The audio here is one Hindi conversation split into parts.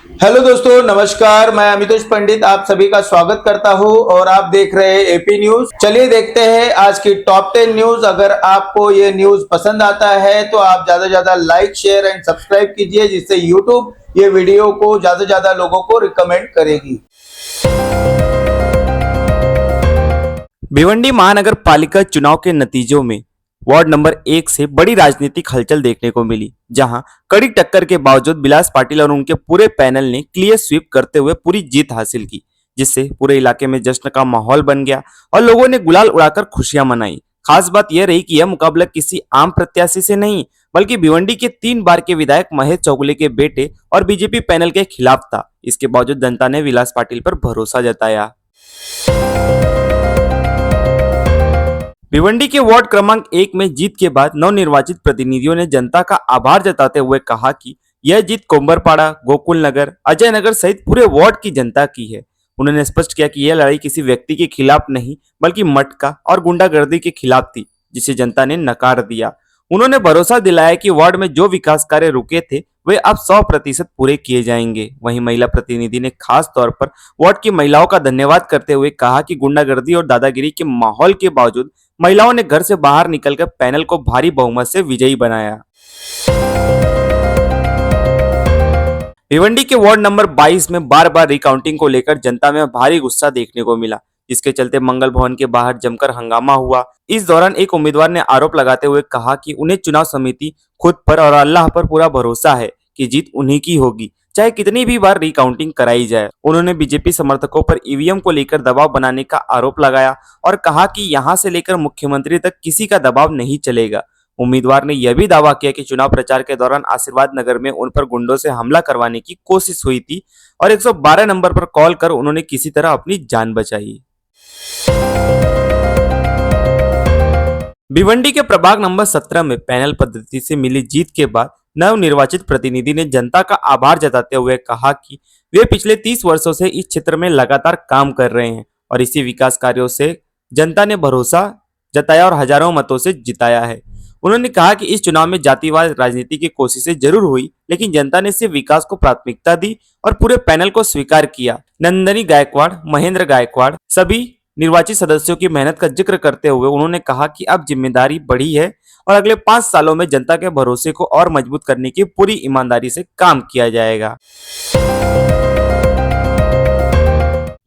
हेलो दोस्तों, नमस्कार। मैं अमितोष पंडित आप सभी का स्वागत करता हूं और आप देख रहे हैं एपी न्यूज। चलिए देखते हैं आज की टॉप 10 न्यूज। अगर आपको ये न्यूज पसंद आता है तो आप ज्यादा से ज्यादा लाइक, शेयर एंड सब्सक्राइब कीजिए, जिससे यूट्यूब ये वीडियो को ज्यादा से ज्यादा लोगों को रिकमेंड करेगी। भिवंडी महानगर पालिका चुनाव के नतीजों में वार्ड नंबर 1 से बड़ी राजनीतिक हलचल देखने को मिली, जहां कड़ी टक्कर के बावजूद बिलास पाटिल और उनके पूरे पैनल ने क्लियर स्वीप करते हुए पूरी जीत हासिल की, जिससे पूरे इलाके में जश्न का माहौल बन गया और लोगों ने गुलाल उड़ाकर खुशियां मनाई। खास बात यह रही कि यह मुकाबला किसी आम प्रत्याशी से नहीं, बल्कि भिवंडी के 3 बार के विधायक महेश चौगुले के बेटे और बीजेपी पैनल के खिलाफ था। इसके बावजूद जनता ने विलास पाटिल पर भरोसा जताया। भिवंडी के वार्ड क्रमांक 1 में जीत के बाद नवनिर्वाचित प्रतिनिधियों ने जनता का आभार जताते हुए कहा कि यह जीत कोम्बरपाड़ा, गोकुल नगर, अजय नगर सहित पूरे वार्ड की जनता की है। उन्होंने स्पष्ट किया कि यह लड़ाई किसी व्यक्ति के खिलाफ नहीं, बल्कि मटका और गुंडागर्दी के खिलाफ थी, जिसे जनता ने नकार दिया। उन्होंने भरोसा दिलाया कि वार्ड में जो विकास कार्य रुके थे वे अब 100% पूरे किए जाएंगे। वहीं महिला प्रतिनिधि ने खास तौर पर वार्ड की महिलाओं का धन्यवाद करते हुए कहा कि गुंडागर्दी और दादागिरी के माहौल के बावजूद महिलाओं ने घर से बाहर निकलकर पैनल को भारी बहुमत से विजयी बनाया। भिवंडी के वार्ड नंबर 22 में बार बार रिकाउंटिंग को लेकर जनता में भारी गुस्सा देखने को मिला, जिसके चलते मंगल भवन के बाहर जमकर हंगामा हुआ। इस दौरान एक उम्मीदवार ने आरोप लगाते हुए कहा कि उन्हें चुनाव समिति, खुद पर और अल्लाह पर पूरा भरोसा है कि जीत उन्हीं की होगी, चाहे कितनी भी बार रिकाउंटिंग कराई जाए। उन्होंने बीजेपी समर्थकों पर ईवीएम को लेकर दबाव बनाने का आरोप लगाया और कहा कि यहां से लेकर मुख्यमंत्री तक किसी का दबाव नहीं चलेगा। उम्मीदवार ने यह भी दावा किया कि चुनाव प्रचार के दौरान आशीर्वाद नगर में उन पर गुंडों से हमला करवाने की कोशिश हुई थी और 112 नंबर पर कॉल कर उन्होंने किसी तरह अपनी जान बचाई। भिवंडी के प्रभाग नंबर 17 में पैनल पद्धति से मिली जीत के बाद नवनिर्वाचित प्रतिनिधि ने जनता का आभार जताते हुए कहा कि वे पिछले 30 वर्षों से इस क्षेत्र में लगातार काम कर रहे हैं और इसी विकास कार्यों से जनता ने भरोसा जताया और हजारों मतों से जिताया है। उन्होंने कहा कि इस चुनाव में जातिवाद राजनीति की कोशिशें जरूर हुई, लेकिन जनता ने सिर्फ विकास को प्राथमिकता दी और पूरे पैनल को स्वीकार किया। नंदनी गायकवाड़, महेंद्र गायकवाड़ सभी निर्वाचित सदस्यों की मेहनत का जिक्र करते हुए उन्होंने कहा कि अब जिम्मेदारी बढ़ी है और अगले 5 सालों में जनता के भरोसे को और मजबूत करने की पूरी ईमानदारी से काम किया जाएगा।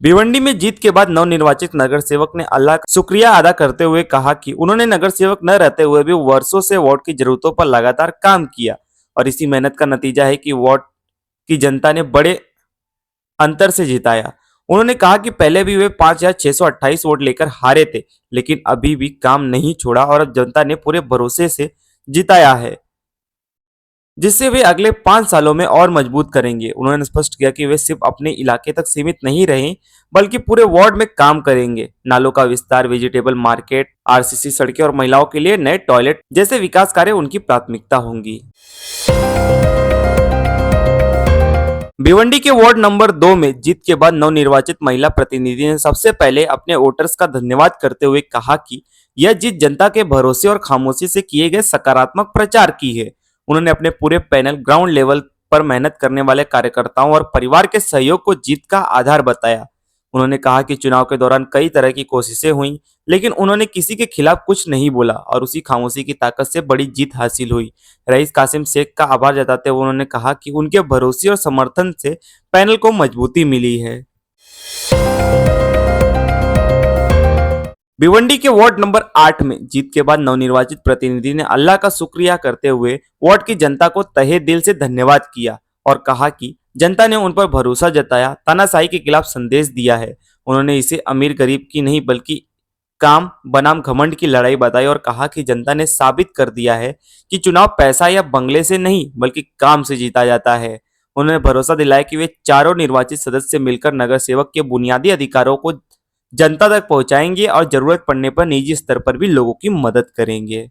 भिवंडी में जीत के बाद नवनिर्वाचित नगर सेवक ने अल्लाह का शुक्रिया अदा करते हुए कहा कि उन्होंने नगर सेवक न रहते हुए भी वर्षों से वार्ड की जरूरतों पर लगातार काम किया और इसी मेहनत का नतीजा है कि वार्ड की जनता ने बड़े अंतर से जिताया। उन्होंने कहा कि पहले भी वे 5,628 वोट लेकर हारे थे, लेकिन अभी भी काम नहीं छोड़ा और अब जनता ने पूरे भरोसे से जिताया है, जिससे वे अगले 5 सालों में और मजबूत करेंगे। उन्होंने स्पष्ट किया कि वे सिर्फ अपने इलाके तक सीमित नहीं रहे, बल्कि पूरे वार्ड में काम करेंगे। नालों का विस्तार, वेजिटेबल मार्केट, आरसीसी सड़कें और महिलाओं के लिए नए टॉयलेट जैसे विकास कार्य उनकी प्राथमिकता होंगी। भिवंडी के वार्ड नंबर 2 में जीत के बाद नवनिर्वाचित महिला प्रतिनिधि ने सबसे पहले अपने वोटर्स का धन्यवाद करते हुए कहा कि यह जीत जनता के भरोसे और खामोशी से किए गए सकारात्मक प्रचार की है। उन्होंने अपने पूरे पैनल, ग्राउंड लेवल पर मेहनत करने वाले कार्यकर्ताओं और परिवार के सहयोग को जीत का आधार बताया। उन्होंने कहा कि चुनाव के दौरान कई तरह की कोशिशें हुई, लेकिन उन्होंने किसी के खिलाफ कुछ नहीं बोला और उसी खामोशी की ताकत से बड़ी जीत हासिल हुई। रईस कासिम शेख का आभार जताते हुए उन्होंने कहा कि उनके भरोसे और समर्थन से पैनल को मजबूती मिली है। भिवंडी के वार्ड नंबर 8 में जीत के बाद नवनिर्वाचित प्रतिनिधि ने अल्लाह का शुक्रिया करते हुए वार्ड की जनता को तहे दिल से धन्यवाद किया और कहा कि जनता ने उन पर भरोसा जताया, तानाशाही के खिलाफ संदेश दिया है। उन्होंने इसे अमीर गरीब की नहीं, बल्कि काम बनाम घमंड की लड़ाई बताई और कहा कि जनता ने साबित कर दिया है कि चुनाव पैसा या बंगले से नहीं, बल्कि काम से जीता जाता है। उन्होंने भरोसा दिलाया कि वे चारों निर्वाचित सदस्य मिलकर नगर सेवक के बुनियादी अधिकारों को जनता तक पहुंचाएंगे और जरूरत पड़ने पर निजी स्तर पर भी लोगों की मदद करेंगे।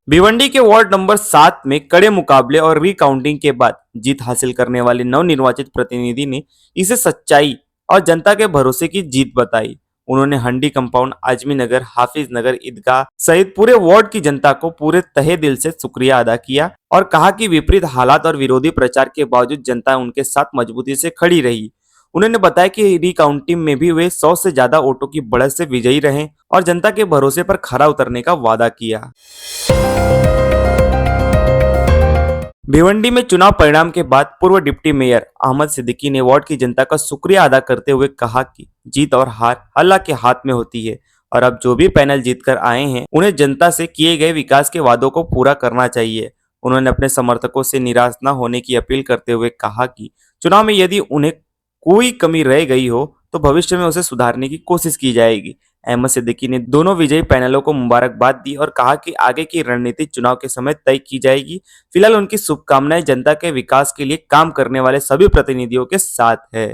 भिवंडी के वार्ड नंबर 7 में कड़े मुकाबले और रिकाउंटिंग के बाद जीत हासिल करने वाले नवनिर्वाचित प्रतिनिधि ने इसे सच्चाई और जनता के भरोसे की जीत बताई। उन्होंने हंडी कंपाउंड, आजमी नगर, हाफिज नगर, ईदगाह सहित पूरे वार्ड की जनता को पूरे तहे दिल से शुक्रिया अदा किया और कहा कि विपरीत हालात और विरोधी प्रचार के बावजूद जनता उनके साथ मजबूती से खड़ी रही। उन्होंने बताया कि रिकाउंटिंग में भी वे 100 से ज्यादा वोटों की बढ़त से विजयी रहे और जनता के भरोसे पर खरा उतरने का वादा किया। भिवंडी में चुनाव परिणाम के बाद पूर्व डिप्टी मेयर अहमद सिद्दीकी ने वार्ड की जनता का शुक्रिया अदा करते हुए कहा कि जीत और हार अल्लाह के हाथ में होती है और अब जो भी पैनल जीतकर आए हैं उन्हें जनता से किए गए विकास के वादों को पूरा करना चाहिए। उन्होंने अपने समर्थकों से निराश न होने की अपील करते हुए कहा कि चुनाव में यदि उन्हें कोई कमी रह गई हो तो भविष्य में उसे सुधारने की कोशिश की जाएगी। अहमद सिद्दीकी ने दोनों विजयी पैनलों को मुबारकबाद दी और कहा कि आगे की रणनीति चुनाव के समय तय की जाएगी। फिलहाल उनकी शुभकामनाएं जनता के विकास के लिए काम करने वाले सभी प्रतिनिधियों के साथ है।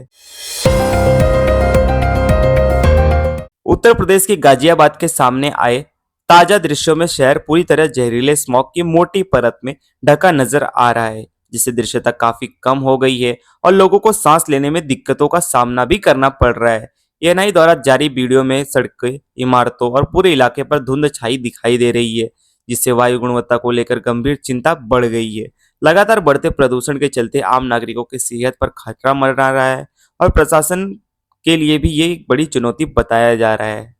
उत्तर प्रदेश के गाजियाबाद के सामने आए ताजा दृश्यों में शहर पूरी तरह जहरीले स्मॉग की मोटी परत में ढका नजर आ रहा है, जिससे दृश्यता काफी कम हो गई है और लोगों को सांस लेने में दिक्कतों का सामना भी करना पड़ रहा है। एएनआई द्वारा जारी वीडियो में सड़कें, इमारतों और पूरे इलाके पर धुंध छाई दिखाई दे रही है, जिससे वायु गुणवत्ता को लेकर गंभीर चिंता बढ़ गई है। लगातार बढ़ते प्रदूषण के चलते आम नागरिकों की सेहत पर खतरा मंडरा रहा है और प्रशासन के लिए भी ये एक बड़ी चुनौती बताया जा रहा है।